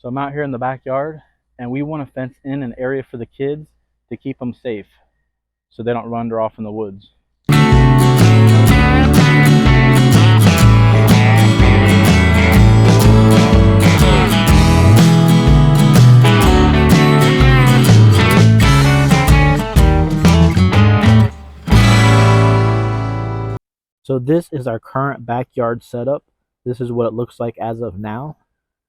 So I'm out here in the backyard, and we want to fence in an area for the kids to keep them safe so they don't wander off in the woods. So this is our current backyard setup. This is what it looks like as of now.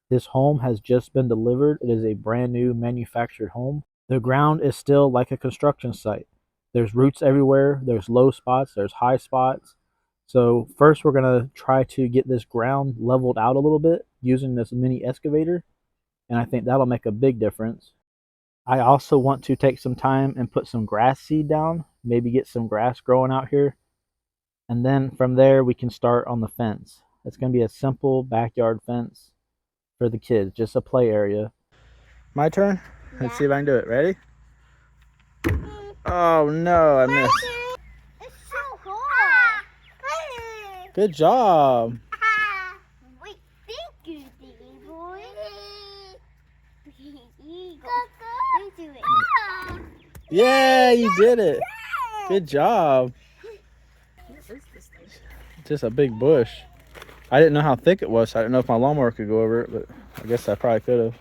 This home has just been delivered. It is a brand new manufactured home. The ground is still like a construction site. There's roots everywhere. There's low spots. There's high spots. So first we're going to try to get this ground leveled out a little bit using this mini excavator. And I think that'll make a big difference. I also want to take some time and put some grass seed down. Maybe get some grass growing out here. And then from there we can start on the fence. It's going to be a simple backyard fence for the kids, just a play area. My turn? Yeah. Let's see if I can do it. Ready? Oh no, I missed. It's so hard. Good job. Wait, thank you, Diggy boy. Do it. Yeah, you did it. Good job. What is this thing? Just a big bush. I didn't know how thick it was, so I didn't know if my lawnmower could go over it, but I guess I probably could have.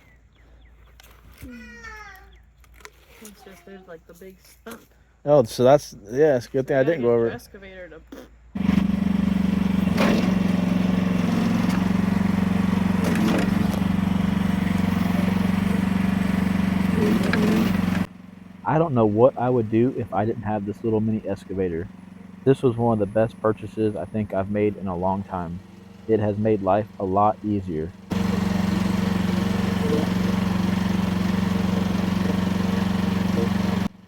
It's just there's like the big stump. Oh, so that's, yeah, it's a good thing I didn't go over it. Excavator to... I don't know what I would do if I didn't have this little mini excavator. This was one of the best purchases I think I've made in a long time. It has made life a lot easier.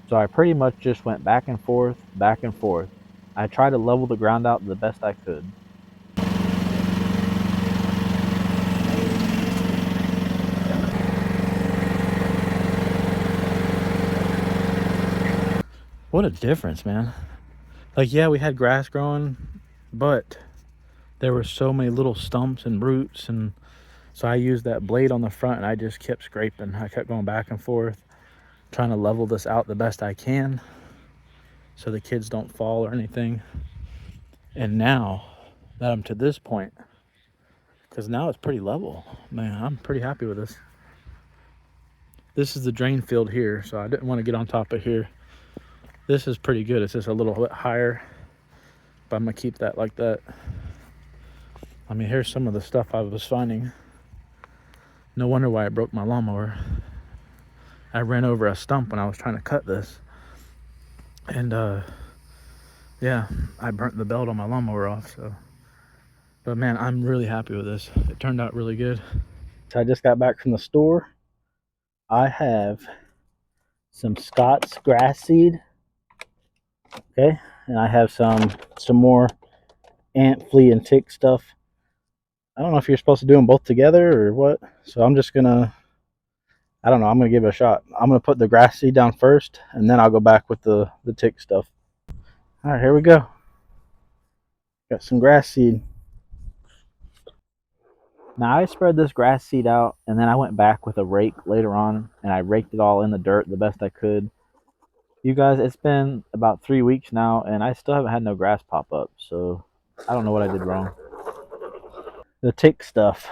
So I pretty much just went back and forth, back and forth. I tried to level the ground out the best I could. What a difference, man. Like, yeah, we had grass growing, but there were so many little stumps and roots, and so I used that blade on the front and I just kept scraping. I kept going back and forth, trying to level this out the best I can so the kids don't fall or anything. And now that I'm to this point, because now it's pretty level, man, I'm pretty happy with this. This is the drain field here, so I didn't want to get on top of here. This is pretty good. It's just a little bit higher, but I'm gonna keep that like that. I mean, here's some of the stuff I was finding. No wonder why I broke my lawnmower. I ran over a stump when I was trying to cut this. And yeah, I burnt the belt on my lawnmower off, so. But man, I'm really happy with this. It turned out really good. So I just got back from the store. I have some Scott's grass seed. Okay, and I have some more ant, flea, and tick stuff. I don't know if you're supposed to do them both together or what. So I'm just gonna, I don't know, I'm gonna give it a shot. I'm gonna put the grass seed down first, and then I'll go back with the tick stuff. All right, here we go. Got some grass seed. Now I spread this grass seed out, and then I went back with a rake later on, and I raked it all in the dirt the best I could. You guys, it's been about 3 weeks now, and I still haven't had no grass pop up, so I don't know what I did wrong. The tick stuff.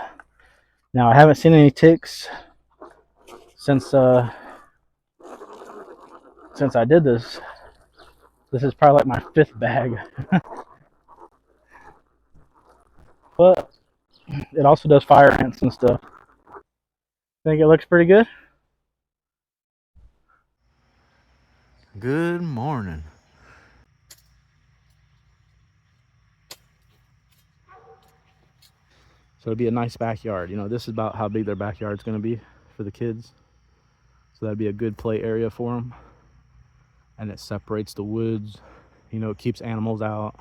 Now I haven't seen any ticks since I did this. This is probably like my 5th bag. But it also does fire ants and stuff. Think it looks pretty good? Good morning. So it'll be a nice backyard. You know, this is about how big their backyard's going to be for the kids. So that'd be a good play area for them. And it separates the woods. You know, it keeps animals out.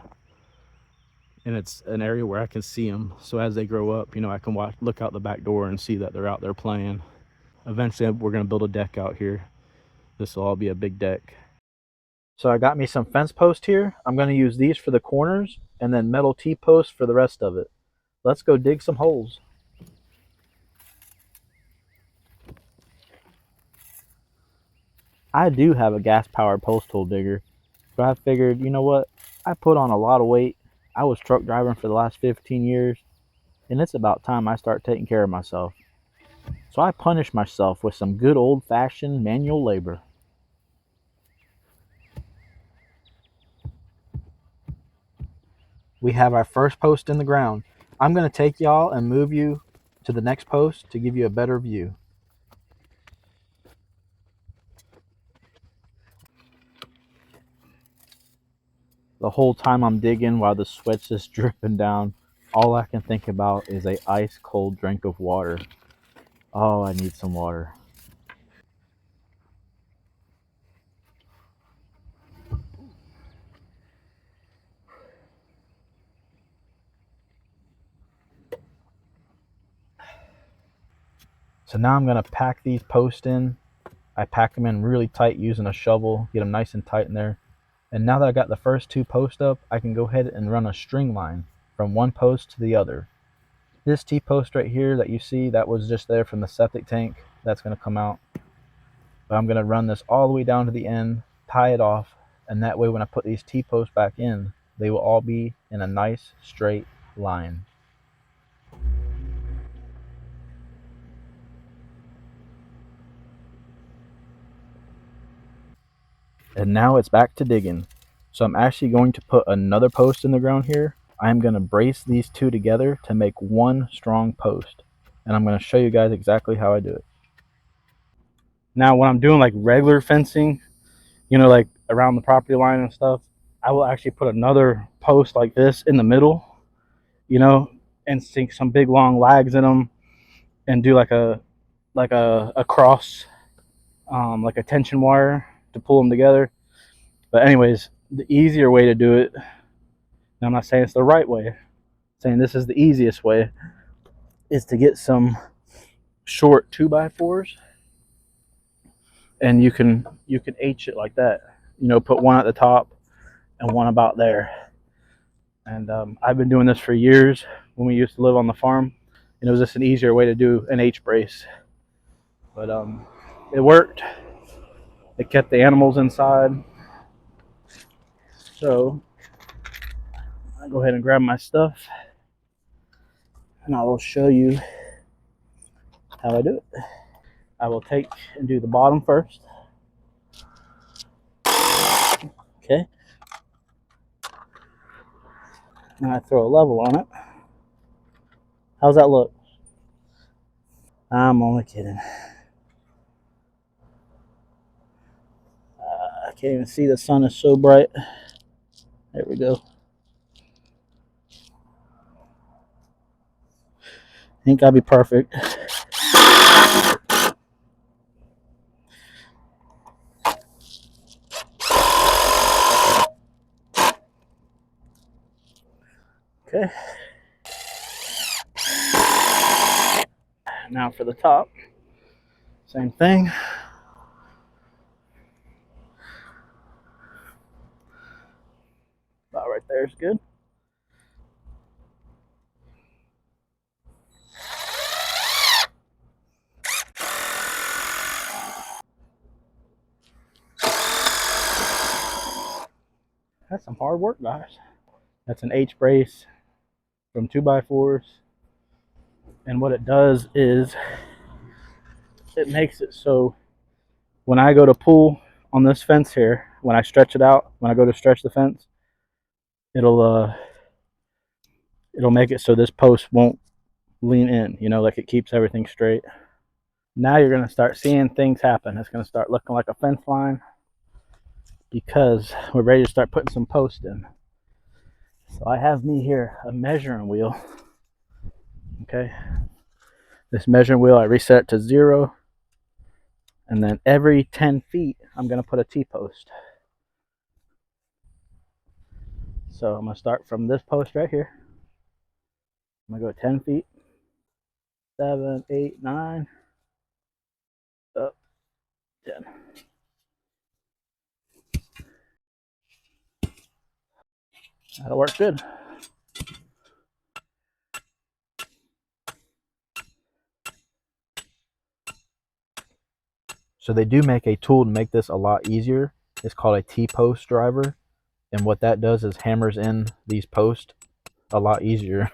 And it's an area where I can see them. So as they grow up, you know, I can look out the back door and see that they're out there playing. Eventually, we're going to build a deck out here. This will all be a big deck. So I got me some fence posts here. I'm going to use these for the corners and then metal T-posts for the rest of it. Let's go dig some holes. I do have a gas powered post hole digger, but I figured, you know what? I put on a lot of weight. I was truck driving for the last 15 years, and it's about time I start taking care of myself. So I punish myself with some good old fashioned manual labor. We have our first post in the ground. I'm going to take y'all and move you to the next post to give you a better view. The whole time I'm digging while the sweat's just dripping down, all I can think about is a ice cold drink of water. Oh, I need some water. So now I'm going to pack these posts in. I pack them in really tight using a shovel, get them nice and tight in there. And now that I got the first two posts up, I can go ahead and run a string line from one post to the other. This T-post right here that you see, that was just there from the septic tank. That's going to come out. But I'm going to run this all the way down to the end, tie it off, and that way when I put these T-posts back in, they will all be in a nice straight line. And now it's back to digging. So I'm actually going to put another post in the ground here. I'm going to brace these two together to make one strong post. And I'm going to show you guys exactly how I do it. Now when I'm doing like regular fencing, you know, like around the property line and stuff, I will actually put another post like this in the middle, you know, and sink some big long lags in them and do like a cross, like a tension wire to pull them together. But anyways, the easier way to do it, and I'm not saying it's the right way, I'm saying this is the easiest way, is to get some short 2x4s, and you can H it like that. You know, put one at the top and one about there. And I've been doing this for years when we used to live on the farm, and it was just an easier way to do an H brace. But it worked. It kept the animals inside. So I'll go ahead and grab my stuff, and I will show you how I do it. I will take and do the bottom first. Okay. And I throw a level on it. How's that look? I'm only kidding. I can't even see, the sun is so bright. There we go. Ain't gotta be perfect. Okay. Now for the top. Same thing. About right there is good. That's some hard work, guys. That's an H brace from 2x4s. And what it does is it makes it so when I go to pull on this fence here, when I stretch it out, when I go to stretch the fence, it'll make it so this post won't lean in, you know, like it keeps everything straight. Now you're going to start seeing things happen. It's going to start looking like a fence line because we're ready to start putting some posts in. So I have me here a measuring wheel. Okay. This measuring wheel, I reset it to 0. And then every 10 feet, I'm going to put a T-post. So I'm going to start from this post right here. I'm going to go 10 feet. 7, 8, 9. Up. 10. That'll work good. So they do make a tool to make this a lot easier. It's called a T-post driver. And what that does is hammers in these posts a lot easier.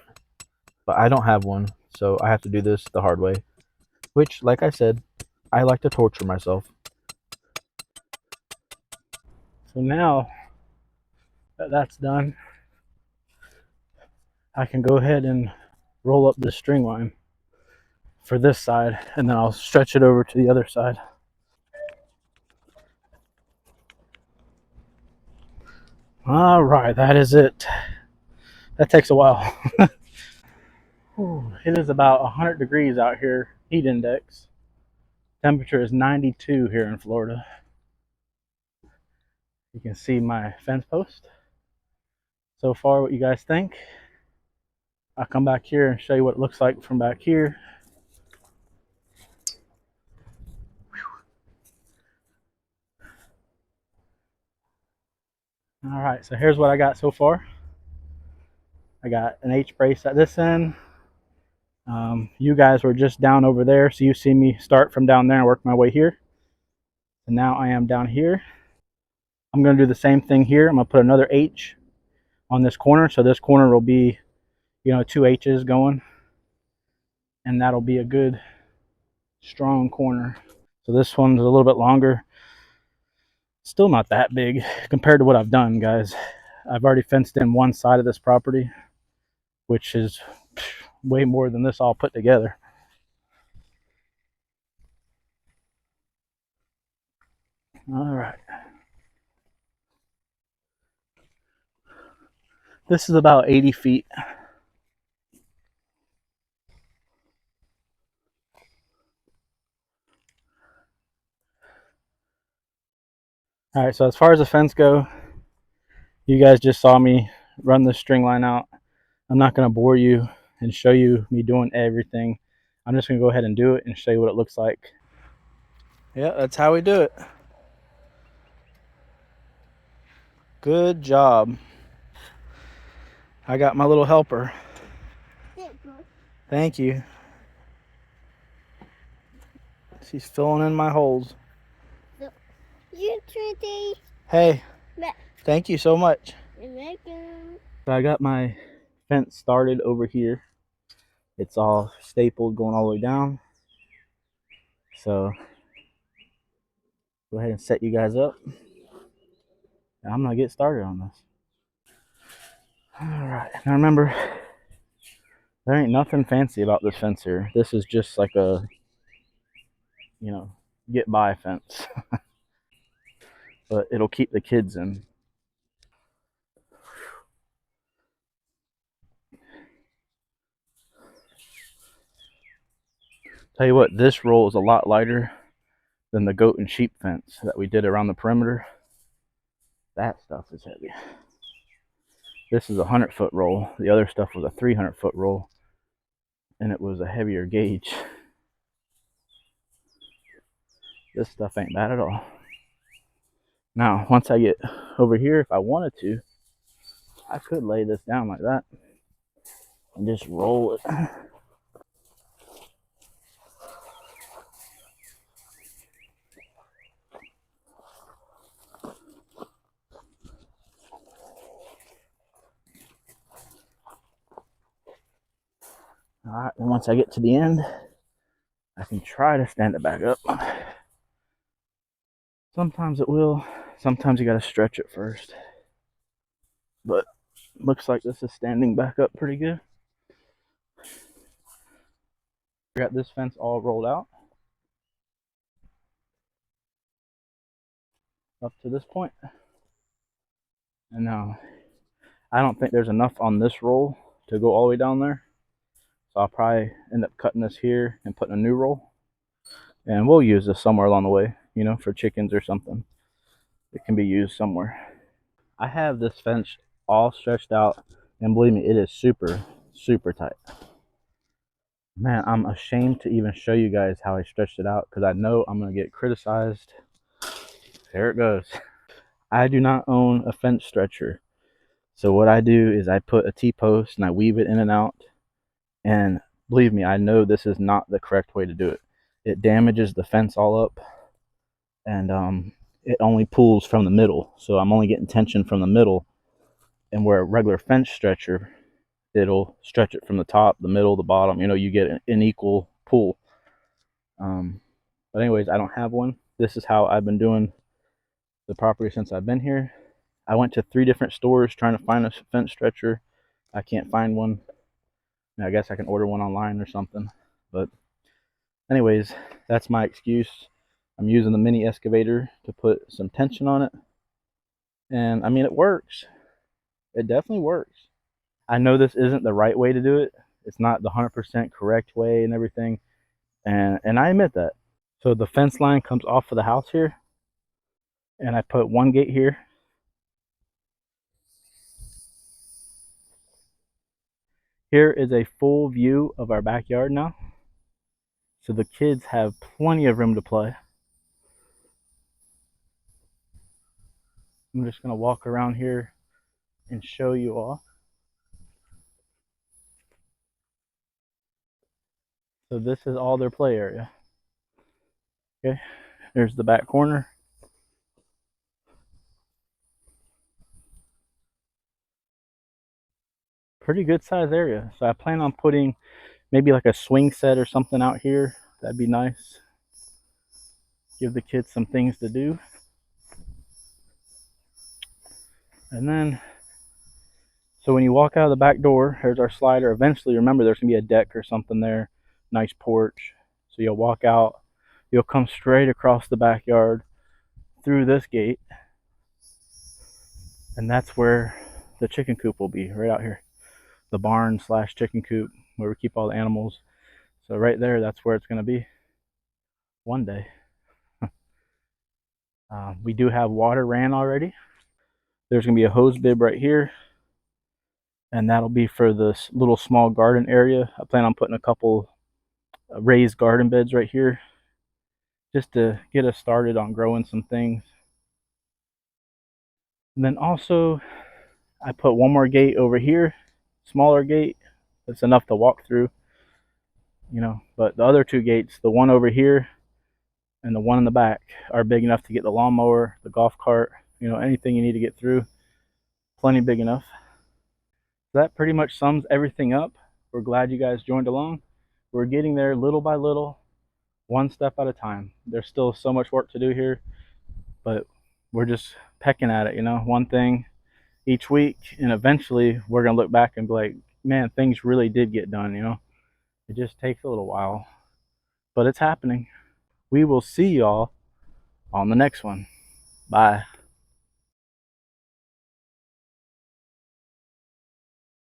But I don't have one, so I have to do this the hard way. Which, like I said, I like to torture myself. So now that that's done, I can go ahead and roll up the string line for this side, and then I'll stretch it over to the other side. All right, that is it. That takes a while. Ooh, it is about 100 degrees out here, heat index. Temperature is 92 here in Florida. You can see my fence post. So far, what you guys think? I'll come back here and show you what it looks like from back here. All right, so here's what I got so far. I got an H brace at this end. You guys were just down over there, so you see me start from down there and work my way here. And now I am down here. I'm going to do the same thing here. I'm going to put another H on this corner, so this corner will be, you know, 2 H's going, and that'll be a good strong corner. So this one's a little bit longer. Still not that big compared to what I've done, guys. I've already fenced in one side of this property, which is way more than this all put together. All right. This is about 80 feet. All right, so as far as the fence go, you guys just saw me run the string line out. I'm not going to bore you and show you me doing everything. I'm just going to go ahead and do it and show you what it looks like. Yeah, that's how we do it. Good job. I got my little helper. Thank you. She's filling in my holes. You too, Hey, thank you so much. You're welcome. So I got my fence started over here. It's all stapled going all the way down. So go ahead and set you guys up. And I'm gonna get started on this. All right, now remember, there ain't nothing fancy about this fence here. This is just like a, you know, get by fence. But it'll keep the kids in. Tell you what, this roll is a lot lighter than the goat and sheep fence that we did around the perimeter. That stuff is heavy. This is a 100-foot roll. The other stuff was a 300-foot roll, and it was a heavier gauge. This stuff ain't bad at all. Now, once I get over here, if I wanted to, I could lay this down like that and just roll it. All right, and once I get to the end, I can try to stand it back up. Sometimes it will. Sometimes you got to stretch it first. But looks like this is standing back up pretty good. Got this fence all rolled out up to this point. And now I don't think there's enough on this roll to go all the way down there. So I'll probably end up cutting this here and putting a new roll. And we'll use this somewhere along the way, you know, for chickens or something. It can be used somewhere. I have this fence all stretched out, and believe me, it is super, super tight. Man, I'm ashamed to even show you guys how I stretched it out because I know I'm going to get criticized. There it goes. I do not own a fence stretcher. So what I do is I put a T-post and I weave it in and out. And believe me, I know this is not the correct way to do it. It damages the fence all up. and it only pulls from the middle. So I'm only getting tension from the middle, and where a regular fence stretcher, it'll stretch it from the top, the middle, the bottom. You know, you get an equal pull. But anyways, I don't have one. This is how I've been doing the property since I've been here. I went to 3 different stores trying to find a fence stretcher. I can't find one. I guess I can order one online or something. But anyways, that's my excuse. I'm using the mini excavator to put some tension on it. And I mean, it works. It definitely works. I know this isn't the right way to do it. It's not the 100% correct way and everything. And I admit that. So the fence line comes off of the house here. And I put one gate here. Here is a full view of our backyard now. So the kids have plenty of room to play. I'm just going to walk around here and show you all. So this is all their play area. Okay, there's the back corner. Pretty good size area. So I plan on putting maybe like a swing set or something out here. That'd be nice. Give the kids some things to do. And then, so when you walk out of the back door, here's our slider. Eventually, remember, there's gonna be a deck or something there. Nice porch. So you'll walk out, you'll come straight across the backyard through this gate. And that's where the chicken coop will be, right out here. The barn / chicken coop where we keep all the animals. So right there, that's where it's gonna be one day. We do have water ran already. There's gonna be a hose bib right here, and that'll be for this little small garden area. I plan on putting a couple raised garden beds right here just to get us started on growing some things. And then also I put one more gate over here, smaller gate that's enough to walk through, you know, but the other 2 gates, the one over here and the one in the back, are big enough to get the lawnmower, the golf cart, you know, anything you need to get through. Plenty big enough. So that pretty much sums everything up. We're glad you guys joined along. We're getting there little by little, one step at a time. There's still so much work to do here, but we're just pecking at it, you know, one thing each week, and eventually we're gonna look back and be like, man, things really did get done, you know. It just takes a little while, but it's happening. We will see y'all on the next one. Bye.